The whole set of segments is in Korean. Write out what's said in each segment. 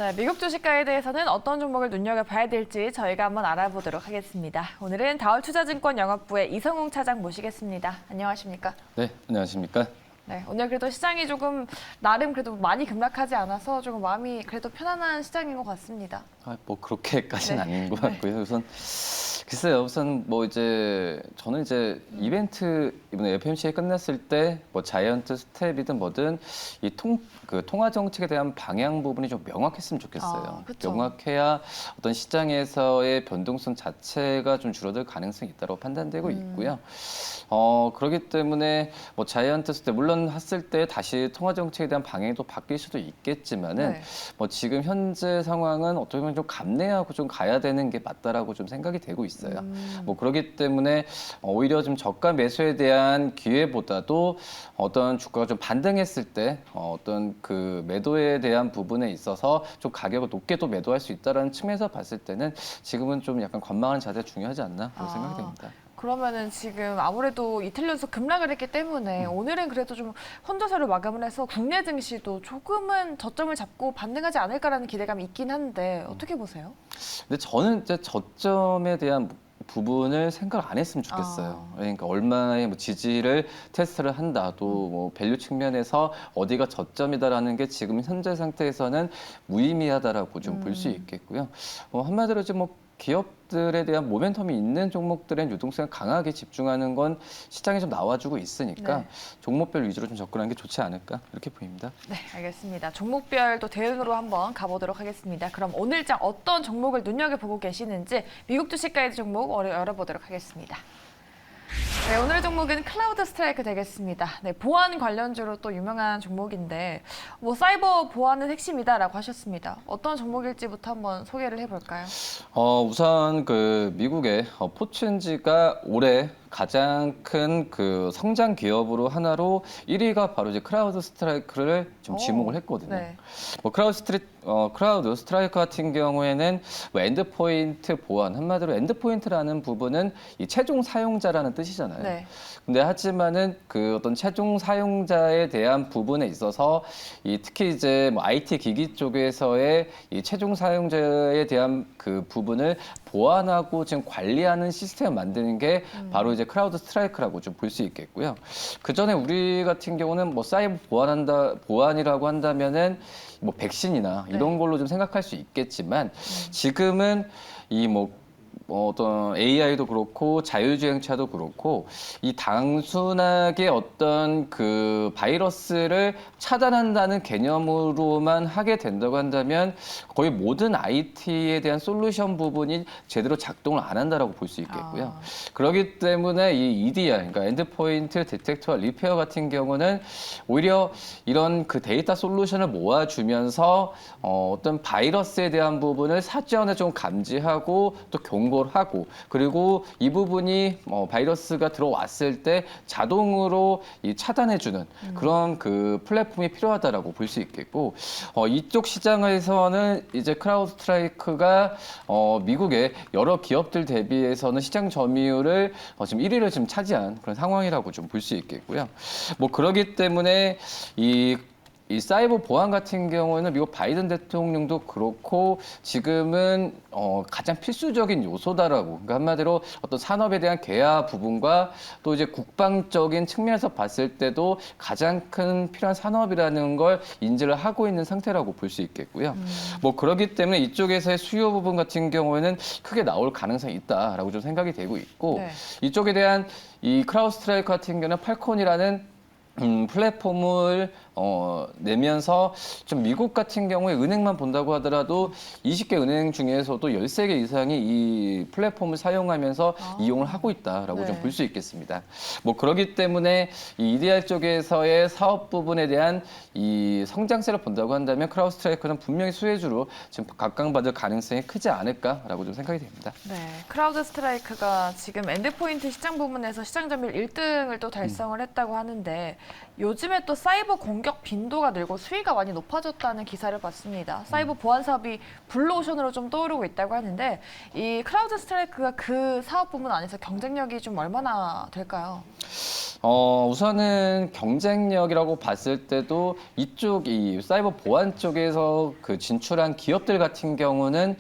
네, 미국 주식가에 대해서는 어떤 종목을 눈여겨봐야 될지 저희가 한번 알아보도록 하겠습니다. 오늘은 다올투자증권 영업부의 이성웅 차장 모시겠습니다. 안녕하십니까? 네, 안녕하십니까? 네, 오늘 그래도 시장이 조금 나름 그래도 많이 급락하지 않아서 조금 마음이 그래도 편안한 시장인 것 같습니다. 뭐 그렇게까지는 네. 아닌 것 같고요. 우선 글쎄요, 우선 뭐 이제 저는 이제 이벤트 이번에 FMCA 끝났을 때 뭐 자이언트 스텝이든 뭐든 이 통화 정책에 대한 방향 부분이 좀 명확했으면 좋겠어요. 그쵸. 명확해야 어떤 시장에서의 변동성 자체가 좀 줄어들 가능성이 있다고 판단되고 있고요. 그렇기 때문에 뭐 자이언트 스텝 물론 했을 때 다시 통화 정책에 대한 방향이 또 바뀔 수도 있겠지만은 네. 뭐 지금 현재 상황은 어떻게 보면 좀 감내하고 좀 가야 되는 게 맞다라고 좀 생각이 되고 있어요. 뭐 그렇기 때문에 오히려 좀 저가 매수에 대한 기회보다도 어떤 주가가 좀 반등했을 때 어떤 그 매도에 대한 부분에 있어서 좀 가격을 높게 또 매도할 수 있다라는 측면에서 봤을 때는 지금은 좀 약간 관망하는 자세가 중요하지 않나 그런 생각이 됩니다. 그러면은 지금 아무래도 이틀 연속 급락을 했기 때문에 오늘은 그래도 좀 혼조세로 마감을 해서 국내 증시도 조금은 저점을 잡고 반등하지 않을까라는 기대감이 있긴 한데 어떻게 보세요? 근데 저는 이제 저점에 대한 부분을 생각을 안 했으면 좋겠어요. 그러니까 얼마의 뭐 지지를 테스트를 한다, 또 뭐 밸류 측면에서 어디가 저점이다라는 게 지금 현재 상태에서는 무의미하다라고 좀 볼 수 있겠고요. 한마디로 지금 뭐 기업들에 대한 모멘텀이 있는 종목들엔 유동성을 강하게 집중하는 건 시장에 좀 나와주고 있으니까 네. 종목별 위주로 좀 접근하는 게 좋지 않을까 이렇게 보입니다. 네, 알겠습니다. 종목별 또 대응으로 한번 가보도록 하겠습니다. 그럼 오늘장 어떤 종목을 눈여겨보고 계시는지 미국 주식 가이드 종목 열어보도록 하겠습니다. 네, 오늘의 종목은 클라우드 스트라이크 되겠습니다. 네, 보안 관련주로 또 유명한 종목인데 뭐 사이버 보안은 핵심이다라고 하셨습니다. 어떤 종목일지부터 한번 소개를 해볼까요? 우선 그 미국의 포춘지가 올해 가장 큰 그 성장 기업으로 하나로 1위가 바로 이제 크라우드 스트라이크를 좀 지목을 했거든요. 네. 뭐 크라우드 스트라이크 같은 경우에는 뭐 엔드포인트 보안, 한마디로 엔드포인트라는 부분은 이 최종 사용자라는 뜻이잖아요. 네. 근데 하지만은 그 어떤 최종 사용자에 대한 부분에 있어서 특히 이제 뭐 IT 기기 쪽에서의 이 최종 사용자에 대한 그 부분을 보완하고 지금 관리하는 시스템을 만드는 게 바로 이제 크라우드 스트라이크라고 좀 볼 수 있겠고요. 그 전에 우리 같은 경우는 뭐 사이버 보안이라고 한다면은 뭐 백신이나 이런 걸로 좀 생각할 수 있겠지만 지금은 이 뭐 어떤 AI도 그렇고 자율주행차도 그렇고 이 단순하게 어떤 그 바이러스를 차단한다는 개념으로만 하게 된다고 한다면 거의 모든 IT에 대한 솔루션 부분이 제대로 작동을 안 한다라고 볼 수 있겠고요. 그렇기 때문에 이 EDR, 그러니까 엔드포인트 디텍터와 리페어 같은 경우는 오히려 이런 그 데이터 솔루션을 모아주면서 어떤 바이러스에 대한 부분을 사전에 좀 감지하고 또 경고를 하고 그리고 이 부분이 바이러스가 들어왔을 때 자동으로 차단해주는 그런 그 플랫폼이 필요하다라고 볼 수 있겠고 이쪽 시장에서는 이제 크라우드 스트라이크가 미국의 여러 기업들 대비해서는 시장 점유율을 지금 1위를 지금 차지한 그런 상황이라고 좀 볼 수 있겠고요. 뭐 그러기 때문에 이 사이버 보안 같은 경우에는 미국 바이든 대통령도 그렇고 지금은 가장 필수적인 요소다라고. 그러니까 한마디로 어떤 산업에 대한 개화 부분과 또 이제 국방적인 측면에서 봤을 때도 가장 큰 필요한 산업이라는 걸 인지를 하고 있는 상태라고 볼 수 있겠고요. 뭐 그렇기 때문에 이쪽에서의 수요 부분 같은 경우에는 크게 나올 가능성이 있다라고 좀 생각이 되고 있고 네. 이쪽에 대한 이 크라우드 스트라이크 같은 경우는 팔콘이라는 플랫폼을 내면서 좀 미국 같은 경우에 은행만 본다고 하더라도 20개 은행 중에서도 13개 이상이 이 플랫폼을 사용하면서 이용을 하고 있다라고 네. 좀 볼 수 있겠습니다. 뭐 그렇기 때문에 이 EDR 쪽에서의 사업 부분에 대한 이 성장세를 본다고 한다면 크라우드 스트라이크는 분명히 수혜주로 지금 각광받을 가능성이 크지 않을까라고 좀 생각이 됩니다. 네, 크라우드 스트라이크가 지금 엔드포인트 시장 부문에서 시장 점유율 1등을 또 달성을 했다고 하는데 요즘에 또 사이버 공격 빈도가 늘고 수위가 많이 높아졌다는 기사를 봤습니다. 사이버 보안 사업이 블루오션으로 좀 떠오르고 있다고 하는데 이 크라우드 스트라이크가 그 사업 부문 안에서 경쟁력이 좀 얼마나 될까요? 우선은 경쟁력이라고 봤을 때도 이쪽 이 사이버 보안 쪽에서 그 진출한 기업들 같은 경우는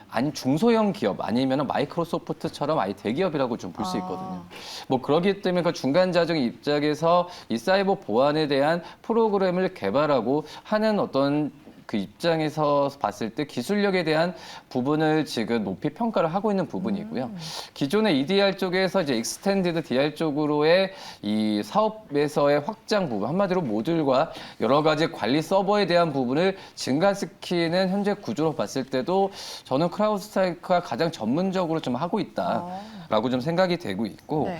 아니 중소형 기업 아니면 마이크로소프트처럼 아예 대기업이라고 좀 볼 수 있거든요. 뭐 그러기 때문에 그 중간 자정 입장에서 이 사이버 보안에 대한 프로그램을 개발하고 하는 어떤 그 입장에서 봤을 때 기술력에 대한 부분을 지금 높이 평가를 하고 있는 부분이고요. 기존의 EDR 쪽에서 이제 익스텐디드 DR 쪽으로의 이 사업에서의 확장 부분, 한마디로 모듈과 여러 가지 관리 서버에 대한 부분을 증가시키는 현재 구조로 봤을 때도 저는 크라우드스트라이크가 가장 전문적으로 좀 하고 있다라고 좀 생각이 되고 있고 네.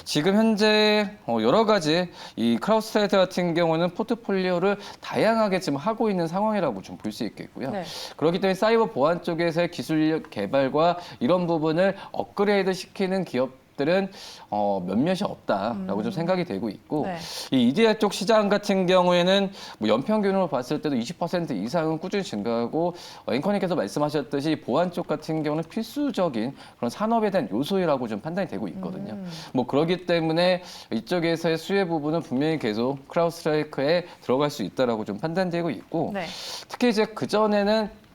지금 현재 여러 가지 이 크라우드스트라이크 같은 경우는 포트폴리오를 다양하게 지금 하고 있는 상황이라고 좀 볼 수 있겠고요. 네. 그렇기 때문에 사이버 보안 쪽에서의 기술력 개발과 이런 부분을 업그레이드 시키는 기업들은 몇몇이 없다라고 좀 생각이 되고 있고 네. 이 EDR 쪽 시장 같은 경우에는 뭐 연평균으로 봤을 때도 20% 이상은 꾸준히 증가하고 앵커님께서 말씀하셨듯이 보안 쪽 같은 경우는 필수적인 그런 산업에 대한 요소라고 좀 판단이 되고 있거든요. 뭐 그렇기 때문에 이쪽에서의 수혜 부분은 분명히 계속 크라우드스트라이크에 들어갈 수 있다라고 좀 판단되고 있고 네. 특히 이제 그 전에는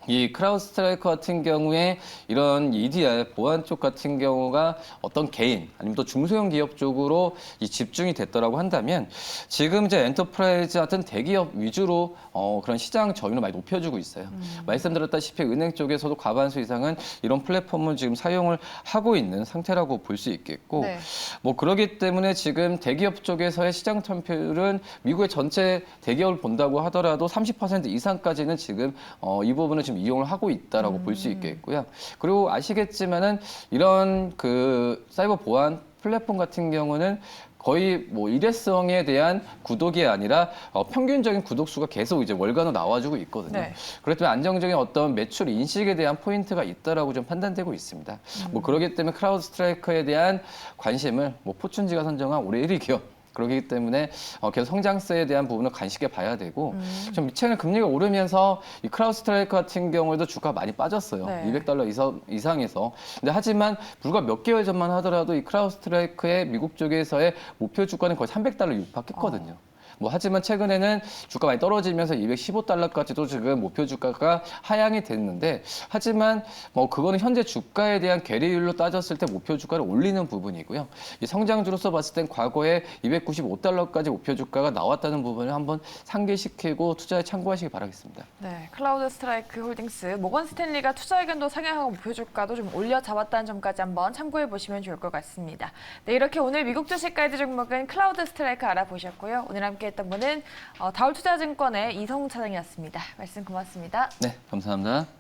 이 크라우드스트라이크 같은 경우에 이런 EDR 보안 쪽 같은 경우가 어떤 개인 아니면 또 중소형 기업 쪽으로 이 집중이 됐더라고 한다면 지금 이제 엔터프라이즈 같은 대기업 위주로 그런 시장 점유율을 많이 높여주고 있어요. 말씀드렸다시피 은행 쪽에서도 과반수 이상은 이런 플랫폼을 지금 사용을 하고 있는 상태라고 볼 수 있겠고 네. 뭐 그러기 때문에 지금 대기업 쪽에서의 시장 점유율은 미국의 전체 대기업을 본다고 하더라도 30% 이상까지는 지금 이 부분을 지금 이용을 하고 있다라고 볼 수 있겠고요. 그리고 아시겠지만은 이런 그 사이버 보안 플랫폼 같은 경우는 거의 뭐 일회성에 대한 구독이 아니라 평균적인 구독 수가 계속 이제 월간으로 나와주고 있거든요. 네. 그렇기 때문에 안정적인 어떤 매출 인식에 대한 포인트가 있다라고 좀 판단되고 있습니다. 뭐 그렇기 때문에 크라우드스트라이크에 대한 관심을 뭐 포춘지가 선정한 올해 1위 기업. 그렇기 때문에 계속 성장세에 대한 부분을 간신히 봐야 되고 좀 최근에 금리가 오르면서 이 크라우드스트라이크 같은 경우에도 주가가 많이 빠졌어요. 네. $200 이상에서. 근데 하지만 불과 몇 개월 전만 하더라도 이 크라우드스트라이크의 미국 쪽에서의 목표 주가는 거의 $300 육박했거든요. 뭐 하지만 최근에는 주가 많이 떨어지면서 $215까지도 지금 목표 주가가 하향이 됐는데 하지만 뭐 그거는 현재 주가에 대한 괴리율로 따졌을 때 목표 주가를 올리는 부분이고요. 이 성장주로서 봤을 땐 과거에 $295까지 목표 주가가 나왔다는 부분을 한번 상기시키고 투자에 참고하시기 바라겠습니다. 네, 클라우드 스트라이크 홀딩스, 모건 스탠리가 투자 의견도 상향하고 목표 주가도 좀 올려 잡았다는 점까지 한번 참고해 보시면 좋을 것 같습니다. 네, 이렇게 오늘 미국 주식 가이드 종목은 클라우드 스트라이크 알아보셨고요. 오늘 함께했던 분은 다올투자증권의 이성우 차장이었습니다. 말씀 고맙습니다. 네, 감사합니다.